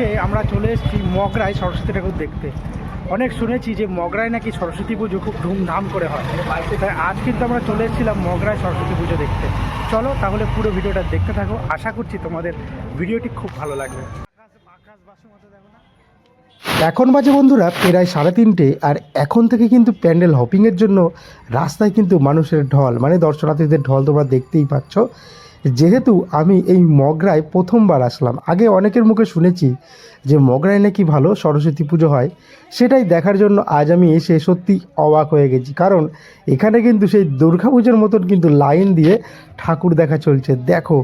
আজকে আমরা চলে এসেছি মগরায় সরস্বতী ঠাকুর দেখতে। অনেক শুনেছি যে মগরায় নাকি সরস্বতী পুজো খুব ধুমধাম করে হয়, তাই আজ কিন্তু আমরা চলে এসেছিলাম মগরায় সরস্বতী পুজো দেখতে। চলো তাহলে পুরো ভিডিওটা দেখতে থাকো, আশা করছি তোমাদের ভিডিওটি খুব ভালো লাগবে। এখন বাজে বন্ধুরা প্রায় 3:30, আর এখন থেকে কিন্তু প্যান্ডেল হপিংয়ের জন্য রাস্তায় কিন্তু মানুষের ঢল, মানে দর্শনার্থীদের ঢল তোমরা দেখতেই পাচ্ছ। যেহেতু আমি এই মগরায় প্রথমবার আসলাম, আগে অনেকের মুখে শুনেছি যে মগরায় নাকি ভালো সরস্বতী পুজো হয়, সেটাই দেখার জন্য আজ আমি এসে সত্যি অবাক হয়ে গেছি। কারণ এখানে কিন্তু সেই দুর্গা পুজোর মতন কিন্তু লাইন দিয়ে ঠাকুর দেখা চলছে। দেখো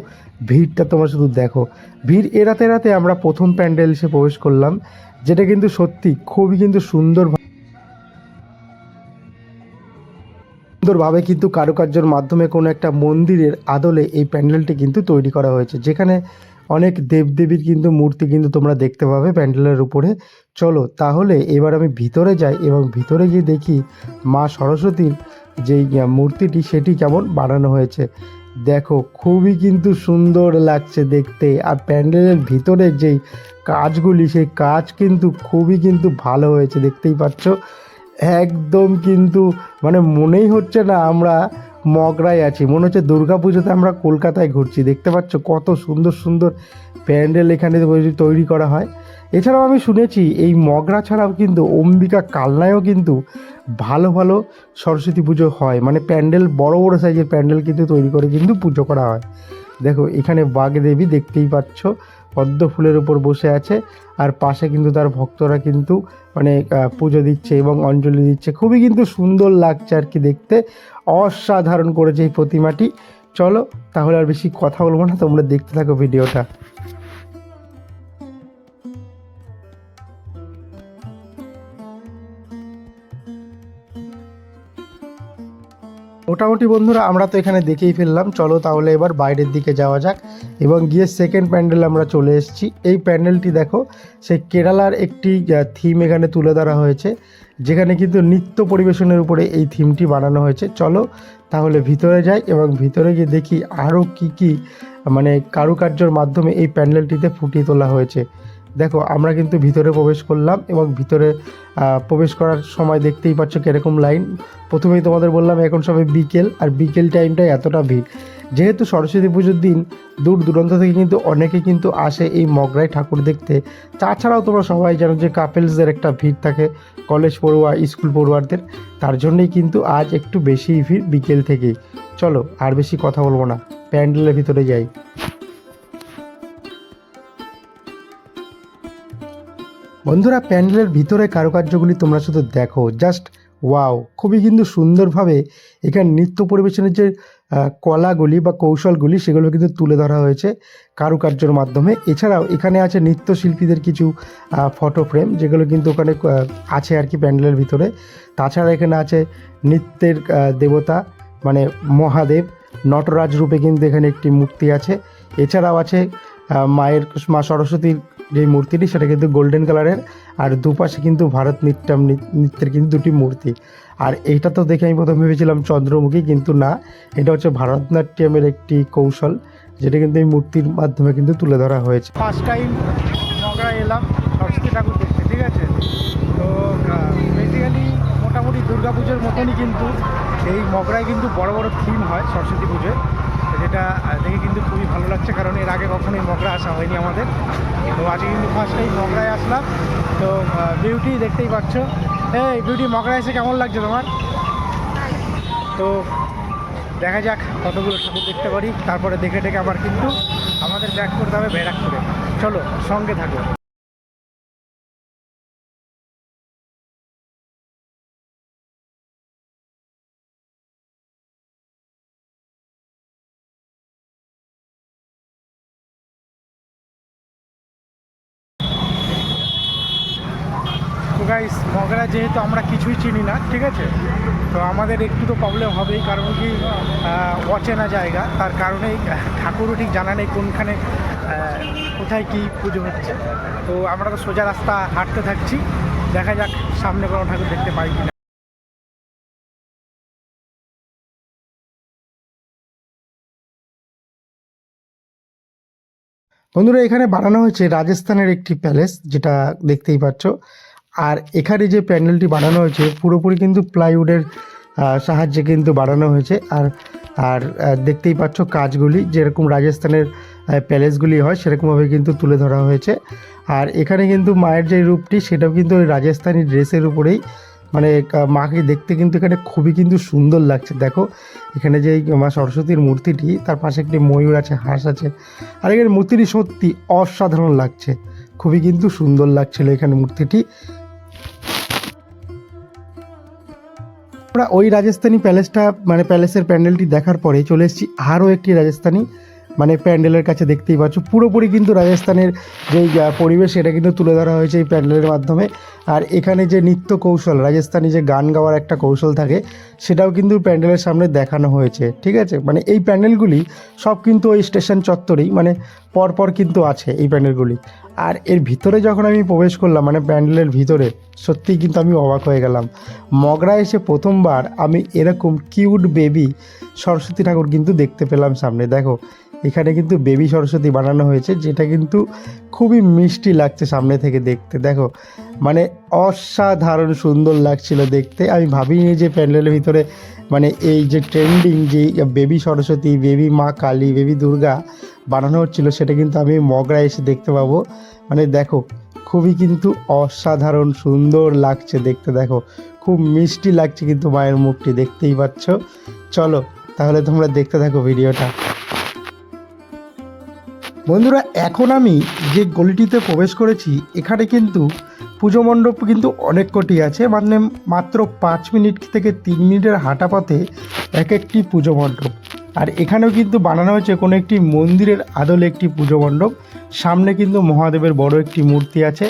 ভিড়টা, তোমরা শুধু দেখো ভিড়। এরাতে রাতে আমরা প্রথম প্যান্ডেল এসে প্রবেশ করলাম, যেটা কিন্তু সত্যি খুবই কিন্তু সুন্দরভাবে কিন্তু কারুকার্যের মাধ্যমে কোনো একটা মন্দিরের আদলে এই প্যান্ডেলটি কিন্তু তৈরি করা হয়েছে, যেখানে অনেক দেবদেবীর কিন্তু মূর্তি কিন্তু তোমরা দেখতে পাবে প্যান্ডেলের উপরে। চলো তাহলে এবার আমি ভিতরে যাই এবং ভিতরে গিয়ে দেখি মা সরস্বতীর যেই মূর্তিটি সেটি কেমন বানানো হয়েছে। দেখো খুবই কিন্তু সুন্দর লাগছে দেখতে, আর প্যান্ডেলের ভিতরে যেই কাজগুলি সেই কাজ কিন্তু খুবই কিন্তু ভালো হয়েছে, দেখতেই পাচ্ছ। একদম কিন্তু মানে মনেই হচ্ছে না আমরা মগরায় আছি, মনে হচ্ছে দুর্গা পুজোতে আমরা কলকাতায় ঘুরছি। দেখতে পাচ্ছ কত সুন্দর সুন্দর প্যান্ডেল এখানে তৈরি করা হয়। এছাড়াও আমি শুনেছি এই মগরা ছাড়াও কিন্তু অম্বিকা কালনায়ও কিন্তু ভালো ভালো সরস্বতী পুজো হয়, মানে প্যান্ডেল বড় বড় সাইজের প্যান্ডেল কিন্তু তৈরি করে কিন্তু পুজো করা হয়। দেখো এখানে বাগদেবী দেখতেই পাচ্ছ পদ্ম ফুলের উপর বসে আছে, আর পাশে কিন্তু তার ভক্তরা কিন্তু মানে পুজো দিচ্ছে এবং অঞ্জলি দিচ্ছে। খুবই কিন্তু সুন্দর লাগছে আর কি দেখতে, অসাধারণ করেছে এই প্রতিমাটি। চলো তাহলে আর বেশি কথা বলবো না, তোমরা দেখতে থাকো ভিডিওটা। মোটামুটি বন্ধুরা আমরা তো এখানে দেখেই ফেললাম, চলো তাহলে এবার বাইরের দিকে যাওয়া যাক এবং গিয়ে সেকেন্ড প্যান্ডেল আমরা চলে এসেছি। এই প্যান্ডেলটি দেখো সেই কেরালার একটি থিম এখানে তুলে ধরা হয়েছে, যেখানে কিন্তু নৃত্য পরিবেশনের উপরে এই থিমটি বানানো হয়েছে। চলো তাহলে ভিতরে যাই এবং ভিতরে গিয়ে দেখি আরও কি কি মানে কারুকার্যর মাধ্যমে এই প্যান্ডেলটিতে ফুটিয়ে তোলা হয়েছে। দেখো আমরা কিন্তু ভিতরে প্রবেশ করলাম এবং ভিতরে প্রবেশ করার সময় দেখতেই পাচ্ছ কীরকম লাইন। প্রথমেই তোমাদের বললাম এখন সবাই বিকেল, আর বিকেল টাইমটায় এতটা ভিড়, যেহেতু সরস্বতী পুজোর দিন দূর দূরান্ত থেকে কিন্তু অনেকে কিন্তু আসে এই মগরায় ঠাকুর দেখতে। তাছাড়াও তোমরা সবাই জানো যে কাপেলসদের একটা ভিড় থাকে, কলেজ পড়ুয়া স্কুল পড়ুয়ারদের, তার জন্যই কিন্তু আজ একটু বেশিই ভিড় বিকেল থেকেই। চলো আর বেশি কথা বলবো না, প্যান্ডেলের ভিতরে যাই। বন্ধুরা প্যান্ডেলের ভিতরে কারুকার্যগুলি তোমরা শুধু দেখো, জাস্ট ওয়াও, খুবই কিন্তু সুন্দরভাবে এখানে নৃত্য পরিবেশনের যে কলাগুলি বা কৌশলগুলি সেগুলো কিন্তু তুলে ধরা হয়েছে কারুকার্যের মাধ্যমে। এছাড়াও এখানে আছে নৃত্যশিল্পীদের কিছু ফটো ফ্রেম, যেগুলো কিন্তু ওখানে আছে আর কি প্যান্ডেলের ভিতরে। তাছাড়া এখানে আছে নৃত্যের দেবতা মানে মহাদেব, নটরাজ রূপে কিন্তু এখানে একটি মূর্তি আছে। এছাড়াও আছে মা সরস্বতীর যে মূর্তিটি সেটা কিন্তু গোল্ডেন কালারের, আর দুপাশে কিন্তু ভারত নৃত্যের কিন্তু দুটি মূর্তি। আর এইটা তো দেখে আমি প্রথমে ভেবেছিলাম চন্দ্রমুখী, কিন্তু না, এটা হচ্ছে ভারতনাট্যমের একটি কৌশল, যেটা কিন্তু এই মূর্তির মাধ্যমে কিন্তু তুলে ধরা হয়েছে। ফার্স্ট টাইম মগরা এলাম সরস্বতী ঠাকুর দেখতে, ঠিক আছে। তো বেসিক্যালি মোটামুটি দুর্গা পুজোর মতনই কিন্তু এই মগরায় কিন্তু বড় বড় থিম হয় সরস্বতী পুজোয়, যেটা দেখে কিন্তু খুবই ভালো লাগছে, কারণ এর আগে কখনোই মগরা আসা হয়নি আমাদের। তো আজকে কিন্তু ফার্স্ট টাইম মগরায় আসলাম। তো বিউটি দেখতেই পাচ্ছ। এই বিউটি, মগরায় এসে কেমন লাগছে তোমার? তো দেখা যাক কতগুলো ঠাকুর দেখতে পারি, তারপরে দেখে টেকে আবার কিন্তু আমাদের ব্যাক করতে হবে ব্যারাকপুরে। চলো সঙ্গে থাকো। তো গাইস মগরা যেহেতু আমরা কিছুই চিনি না, ঠিক আছে, তো আমাদের একটু তো প্রবলেম হবেই, কারণ কি অচেনা জায়গা, তার কারণেই ঠাকুরও ঠিক জানা নেই কোনখানে কোথায় কি পুজো হচ্ছে। তো আমরা তো সোজা রাস্তা হাঁটতে থাকছি, দেখা যাক সামনে কোনো ঠাকুর দেখতে পাই কিনা। বন্ধুরা এখানে বানানো হয়েছে রাজস্থানের একটি প্যালেস, যেটা দেখতেই পাচ্ছ। আর এখানে যে প্যান্ডেলটি বানানো হয়েছে পুরোপুরি কিন্তু প্লাইউডের সাহায্যে কিন্তু বানানো হয়েছে। আর আর দেখতেই পাচ্ছ কাজগুলি যেরকম রাজস্থানের প্যালেসগুলি হয় সেরকমভাবে কিন্তু তুলে ধরা হয়েছে। আর এখানে কিন্তু মায়ের যে রূপটি সেটাও কিন্তু ওই রাজস্থানি ড্রেসের উপরেই, মানে মাকে দেখতে কিন্তু এখানে খুবই কিন্তু সুন্দর লাগছে। দেখো এখানে যে মা সরস্বতীর মূর্তিটি, তার পাশে একটি ময়ূর আছে, হাঁস আছে। আর এখানে মূর্তিটি সত্যি অসাধারণ লাগছে, খুবই কিন্তু সুন্দর লাগছিল এখানে মূর্তিটি। আমরা ওই রাজস্থানি প্যালেসটা, মানে প্যালেসের প্যান্ডেলটি দেখার পরে চলে এসেছি আরও একটি রাজস্থানি মানে প্যান্ডেলের কাছে। দেখতেই পাচ্ছ পুরোপুরি কিন্তু রাজস্থানের যেই পরিবেশ সেটা কিন্তু তুলে ধরা হয়েছে এই প্যান্ডেলের মাধ্যমে। আর এখানে যে নৃত্য কৌশল, রাজস্থানি যে গান গাওয়ার একটা কৌশল থাকে, সেটাও কিন্তু প্যান্ডেলের সামনে দেখানো হয়েছে। ঠিক আছে, মানে এই প্যান্ডেলগুলি সব কিন্তু ওই স্টেশন চত্বরেই, মানে পরপর কিন্তু আছে এই প্যান্ডেলগুলি। আর এর ভিতরে যখন আমি প্রবেশ করলাম, মানে প্যান্ডেলের ভিতরে, সত্যিই কিন্তু আমি অবাক হয়ে গেলাম। মগরা এসে প্রথমবার আমি এরকম কিউট বেবি সরস্বতী ঠাকুর কিন্তু দেখতে পেলাম সামনে। দেখো এখানে কিন্তু বেবি সরস্বতী বানানো হয়েছে, যেটা কিন্তু খুবই মিষ্টি লাগছে সামনে থেকে দেখতে। দেখো মানে অসাধারণ সুন্দর লাগছিল দেখতে। আমি ভাবিনি যে প্যান্ডেলের ভিতরে মানে এই যে ট্রেন্ডিং যে বেবি সরস্বতী, বেবি মা কালী, বেবি দুর্গা বানানো হচ্ছিল, সেটা কিন্তু আমি মগরা এসে দেখতে পাবো। মানে দেখো খুবই কিন্তু অসাধারণ সুন্দর লাগছে দেখতে। দেখো খুব মিষ্টি লাগছে কিন্তু মায়ের মুখটি, দেখতেই পাচ্ছ। চলো তাহলে তোমরা দেখতে থাকো ভিডিওটা। বন্ধুরা এখন আমি যে গলিটিতে প্রবেশ করেছি, এখানে কিন্তু পুজো মণ্ডপ কিন্তু অনেক কটি আছে, মানে মাত্র 5 মিনিট থেকে 3 মিনিটের হাঁটা পথে এক একটি পুজো মণ্ডপ। আর এখানেও কিন্তু বানানো হয়েছে কোনো একটি মন্দিরের আদলে একটি পুজো মণ্ডপ। সামনে কিন্তু মহাদেবের বড় একটি মূর্তি আছে,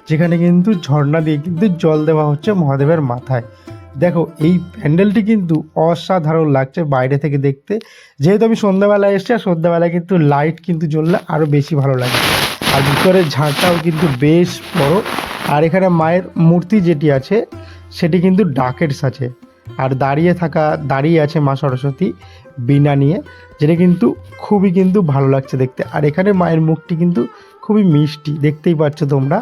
যেখানে কিন্তু ঝর্ণা দিয়ে কিন্তু জল দেওয়া হচ্ছে মহাদেবের মাথায়। দেখো এই প্যান্ডেলটি কিন্তু অসাধারণ লাগছে বাইরে থেকে দেখতে। যেহেতু আমি সন্ধ্যাবেলায় এসেছি, আর সন্ধ্যাবেলায় কিন্তু লাইট কিন্তু জ্বললে আরও বেশি ভালো লাগে। আর ভিতরের ঝাড়টাও কিন্তু বেশ বড়। আর এখানে মায়ের মূর্তি যেটি আছে সেটি কিন্তু ডাকের সাজে। আর দাঁড়িয়ে আছে মা সরস্বতী বীণা নিয়ে, যেটা কিন্তু খুবই কিন্তু ভালো লাগছে দেখতে। আর এখানে মায়ের মুখটি কিন্তু খুবই মিষ্টি, দেখতেই পাচ্ছ তোমরা।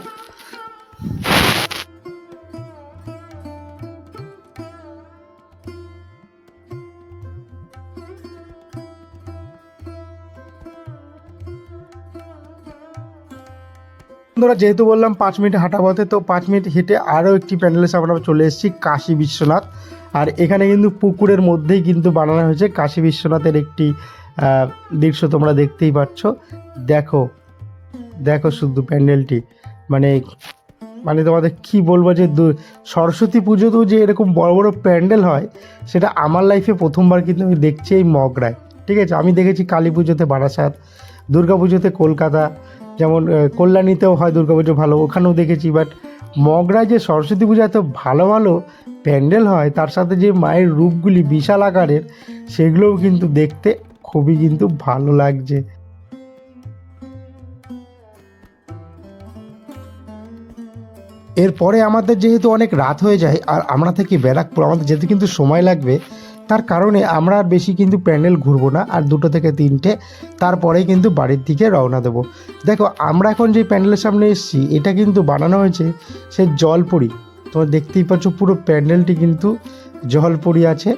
বন্ধুরা যেহেতু বললাম 5 মিনিট হাঁটা পথে, তো 5 মিনিট হেঁটে আরও একটি প্যান্ডেলের সামনে আমরা চলে এসেছি, কাশী বিশ্বনাথ। আর এখানে কিন্তু পুকুরের মধ্যেই কিন্তু বানানো হয়েছে কাশী বিশ্বনাথের একটি দৃশ্য, তোমরা দেখতেই পাচ্ছ। দেখো দেখো শুধু প্যান্ডেলটি, মানে মানে তোমাদের কি বলবো, যে সরস্বতী পুজোতেও যে এরকম বড় বড় প্যান্ডেল হয়, সেটা আমার লাইফে প্রথমবার কিন্তু আমি দেখছি এই মগরায়। ঠিক আছে, আমি দেখেছি কালী পুজোতে বারাসাত, দুর্গা পুজোতে কলকাতা, যেমন কল্যাণীতেও হয় দুর্গাপুজো ভালো, ওখানেও দেখেছি। বাট মগরায় যে সরস্বতী পূজা এত ভালো ভালো প্যান্ডেল হয়, তার সাথে যে মায়ের রূপগুলি বিশাল আকারের, সেগুলোও কিন্তু দেখতে খুবই কিন্তু ভালো লাগছে। এরপরে আমাদের যেহেতু অনেক রাত হয়ে যায়, আর আমরা থেকে ব্যারাকপুর, আমাদের যেতে কিন্তু সময় লাগবে, তার কারণে আমরা বেশি কিন্তু প্যান্ডেল ঘুরবো না। আর 2টো থেকে 3টে তারপরেই কিন্তু বাড়ির দিকে রওনা দেবো। দেখো আমরা এখন যে প্যান্ডেলের সামনে এসেছি, এটা কিন্তু বানানো হয়েছে সেই জলপরি। তোমরা দেখতেই পাচ্ছ পুরো প্যান্ডেলটি কিন্তু জলপরি আছে,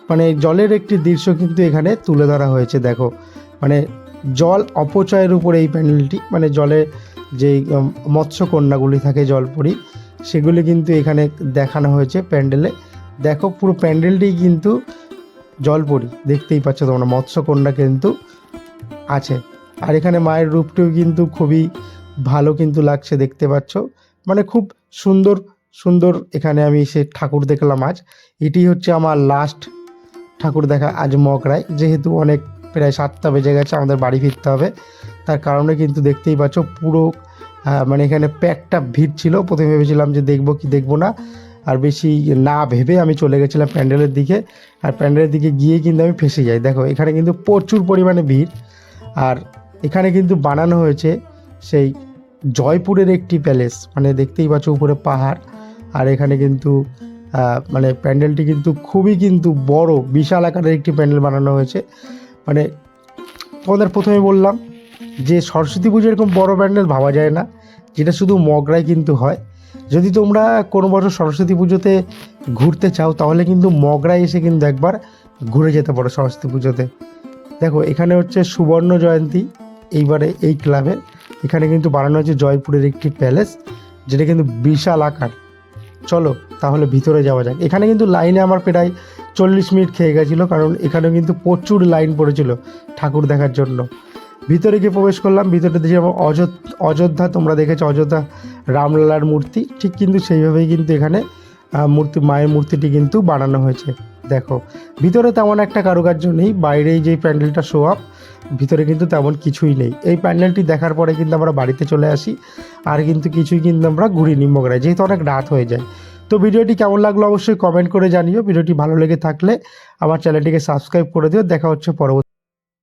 মানে জলের একটি দৃশ্য কিন্তু এখানে তুলে ধরা হয়েছে। দেখো মানে জল অপচয়ের উপরে এই প্যান্ডেলটি, মানে জলে যেই মৎস্যকন্যাগুলি থাকে জলপরি, সেগুলি কিন্তু এখানে দেখানো হয়েছে প্যান্ডেলে। দেখো পুরো প্যান্ডেলটি কিন্তু জলপরি, দেখতেই পাচ্ছ তোমরা, মৎস্যকন্যা কিন্তু আছে। আর এখানে মায়ের রূপটিও কিন্তু খুবই ভালো কিন্তু লাগছে, দেখতে পাচ্ছ। মানে খুব সুন্দর সুন্দর এখানে আমি সে ঠাকুর দেখলাম আজ। এটি হচ্ছে আমার লাস্ট ঠাকুর দেখা আজ মগরায়, যেহেতু অনেক প্রায় 7টা বেজে গেছে, আমাদের বাড়ি ফিরতে হবে। তার কারণে কিন্তু দেখতেই পাচ্ছ পুরো মানে এখানে প্যাকটা ভিড় ছিল। প্রথমে ভেবেছিলাম যে দেখবো কি দেখবো না, আর বেশি না ভেবে আমি চলে গেছিলাম প্যান্ডেলের দিকে। আর প্যান্ডেলের দিকে গিয়ে কিন্তু আমি ফেঁসে যাই। দেখো এখানে কিন্তু প্রচুর পরিমাণে ভিড়। আর এখানে কিন্তু বানানো হয়েছে সেই জয়পুরের একটি প্যালেস, মানে দেখতেই পাচ্ছ উপরে পাহাড়। আর এখানে কিন্তু মানে প্যান্ডেলটি কিন্তু খুবই কিন্তু বড়, বিশাল আকারের একটি প্যান্ডেল বানানো হয়েছে। মানে তোমাদের প্রথমে বললাম যে সরস্বতী পুজো এরকম বড় প্যান্ডেল ভাবা যায় না, যেটা শুধু মগরায় কিন্তু হয়। যদি তোমরা কোনো বছর সরস্বতী পুজোতে ঘুরতে চাও তাহলে কিন্তু মগরায় এসে কিন্তু একবার ঘুরে যেতে পারো সরস্বতী পুজোতে। দেখো এখানে হচ্ছে সুবর্ণ জয়ন্তী এইবারে এই ক্লাবের, এখানে কিন্তু বানানো হয়েছে জয়পুরের একটি প্যালেস, যেটা কিন্তু বিশাল আকার। চলো তাহলে ভিতরে যাওয়া যাক। এখানে কিন্তু লাইনে আমার প্রায় 40 মিনিট খেয়ে গেছিলো, কারণ এখানে কিন্তু প্রচুর লাইন পড়েছিল ঠাকুর দেখার জন্য। ভিতরে গিয়ে প্রবেশ করলাম, ভিতরে দেখি আমার অযোধ্যা, তোমরা দেখেছো অযোধ্যা রামলালার মূর্তি, ঠিক কিন্তু সেইভাবেই কিন্তু এখানে মায়ের মূর্তিটি কিন্তু বানানো হয়েছে। দেখো ভিতরে তেমন একটা কারুকার্য নেই, বাইরেই যে প্যান্ডেলটা শো আপ, ভিতরে কিন্তু তেমন কিছুই নেই। এই প্যান্ডেলটি দেখার পরে কিন্তু আমরা বাড়িতে চলে আসি, আর কিন্তু কিছুই কিন্তু আমরা ঘুরিনি মগরায়, যেহেতু অনেক রাত হয়ে যায়। তো ভিডিওটি কেমন লাগলো অবশ্যই কমেন্ট করে জানিও। ভিডিওটি ভালো লেগে থাকলে আমার চ্যানেলটিকে সাবস্ক্রাইব করে দিও। দেখা হচ্ছে পরবর্তী